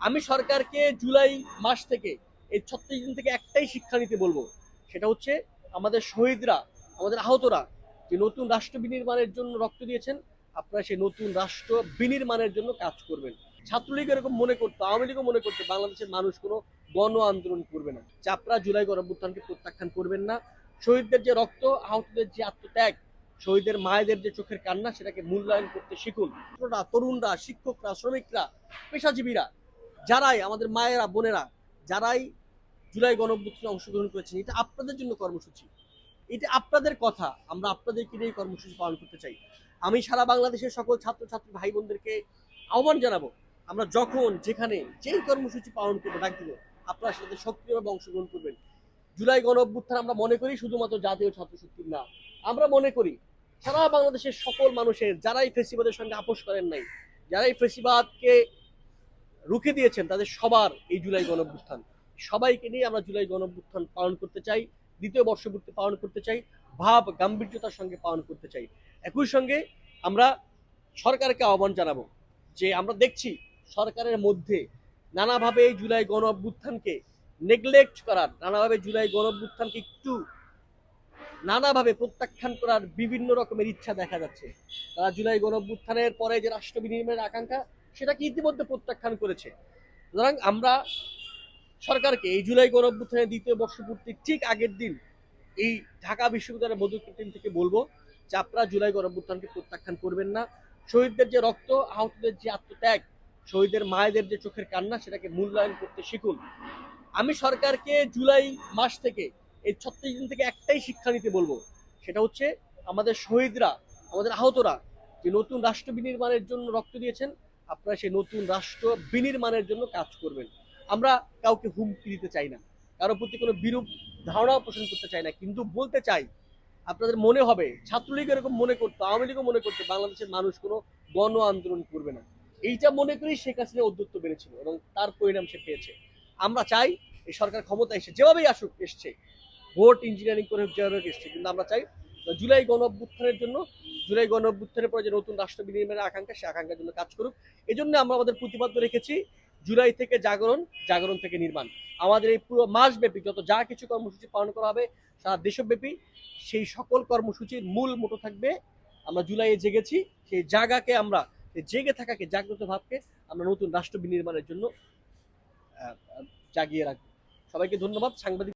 আমি সরকারকে জুলাই মাস থেকে এই 36 দিন থেকে একটাই শিক্ষা নিতে বলবো, সেটা হচ্ছে আমাদের শহীদরা, আমাদের আহতরা যে নতুন রাষ্ট্র বিনির্মাণের জন্য রক্ত দিয়েছেন, আপনারা সেই নতুন রাষ্ট্র বিনির্মাণের জন্য কাজ করবেন। ছাত্রলীগ এরকম মনে করতো, আওয়ামী লীগও মনে করতো বাংলাদেশের মানুষ কোনো গণ আন্দোলন করবে না, যে আপনারা জুলাই গণঅভ্যুত্থানকে প্রত্যাখ্যান করবেন না। শহীদদের যে রক্ত, আহতদের যে আত্মত্যাগ, শহীদের মায়েদের যে চোখের কান্না, সেটাকে মূল্যায়ন করতে শিখুন। তরুণরা, শিক্ষকরা, শ্রমিকরা, পেশাজীবীরা, যারাই আমাদের মায়েরা, বোনেরা, যারাই জুলাই গণঅভ্যুত্থানে অংশগ্রহণ করেছেন, এটা আপনাদের জন্য কর্মসূচি, এটা আপনাদের কথা, আমরা আপনাদেরকে নিয়ে কর্মসূচি পালন করতে চাই। আমি সারা বাংলাদেশের সকল ছাত্রছাত্রী ভাই বোনদেরকে আহ্বান জানাবো, আমরা যখন যেখানে যেই কর্মসূচি পালন করবো ডাক দিব, আপনারা সেটাতে সক্রিয়ভাবে অংশগ্রহণ করবেন। জুলাই গণঅভ্যুত্থান আমরা মনে করি শুধুমাত্র জাতীয় ছাত্র শক্তির না, আমরা মনে করি সারা বাংলাদেশের সকল মানুষের, যারাই ফেসিবাদের সঙ্গে আপোষ করেন নাই, যারাই ফেসিবাদকে রুখে দিয়েছেন, তাদের সবার এই জুলাই গণঅভ্যুত্থান, সবাইকে নিয়ে আমরা জুলাই গণঅভ্যুত্থান পালন করতে চাই, দ্বিতীয় বর্ষপূর্তি পালন করতে চাই, ভাব গাম্ভীর্যতার সঙ্গে পালন করতে চাই। একই সঙ্গে আমরা সরকারকে আহ্বান জানাবো যে আমরা দেখছি সরকারের মধ্যে নানাভাবে এই জুলাই গণঅভ্যুত্থানকে নেগলেক্ট করার, নানাভাবে জুলাই গণঅভ্যুত্থানকে একটু নানাভাবে প্রত্যাখ্যান করার বিভিন্ন রকমের ইচ্ছা দেখা যাচ্ছে। তারা জুলাই গণঅভ্যুত্থানের পরে যে রাষ্ট্র বিনির্মাণের আকাঙ্ক্ষা, সেটাকে ইতিমধ্যে প্রত্যাখ্যান করেছে। সুতরাং আমরা সরকারকে এই জুলাই গণঅভ্যুত্থানের দ্বিতীয় বর্ষপূর্তির ঠিক আগের দিন এই ঢাকা বিশ্ববিদ্যালয়ের মধুকর টিম থেকে বলবো যে আপনারা জুলাই গণঅভ্যুত্থানকে প্রত্যাখ্যান করবেন না। শহীদদের যে রক্ত, আহতদের যে আত্মত্যাগ, শহীদের মায়েদের যে চোখের কান্না, সেটাকে মূল্যায়ন করতে শিখুন। আমি সরকারকে জুলাই মাস থেকে এই 36 দিন থেকে একটাই শিক্ষা নিতে বলবো, সেটা হচ্ছে আমাদের শহীদরা, আমাদের আহতরা যে নতুন রাষ্ট্র বিনির্মাণের জন্য রক্ত দিয়েছেন, আপনারা সেই নতুন রাষ্ট্র বিনির্মাণের জন্য কাজ করবেন। আমরা কাউকে হুমকি দিতে চাই না, কারোর প্রতি কোনো বিরূপ ধারণাও পোষণ করতে চাই না, কিন্তু বলতে চাই আপনাদের মনে হবে ছাত্রলীগ এরকম মনে করতো, আওয়ামী লীগও মনে করতো বাংলাদেশের মানুষ কোনো গণ আন্দোলন করবে না। এইটা মনে করেই শেখ হাসিনা অধ্যত্ব বেড়েছিল এবং তার পরিণাম সে পেয়েছে। আমরা চাই এই সরকার ক্ষমতা এসে যেভাবেই আসুক, এসছে ভোট ইঞ্জিনিয়ারিং করে যেভাবে এসছে, কিন্তু আমরা চাই জুলাই গণ অভ্যুত্থানের জন্য, জুলাই গণ অভ্যুত্থানের পরে যে নতুন রাষ্ট্র বিনির্মাণের আকাঙ্ক্ষা, সে আকাঙ্ক্ষার জন্য কাজ করুক। এই জন্য আমরা আমাদের প্রতিপাদ্য রেখেছি জুলাই থেকে জাগরণ, জাগরণ থেকে নির্মাণ। আমাদের এই পুরো মাসব্যাপী যত যা কিছু কর্মসূচি পালন করা হবে সারা দেশব্যাপী, সেই সকল কর্মসূচির মূল মোটো থাকবে আমরা জুলাইয়ে জেগেছি, সেই জায়গাকে আমরা, জেগে থাকাকে, জাগ্রত ভাবকে আমরা নতুন রাষ্ট্র বিনির্মাণের জন্য জাগিয়ে রাখবো। সবাইকে ধন্যবাদ। সাংবাদিক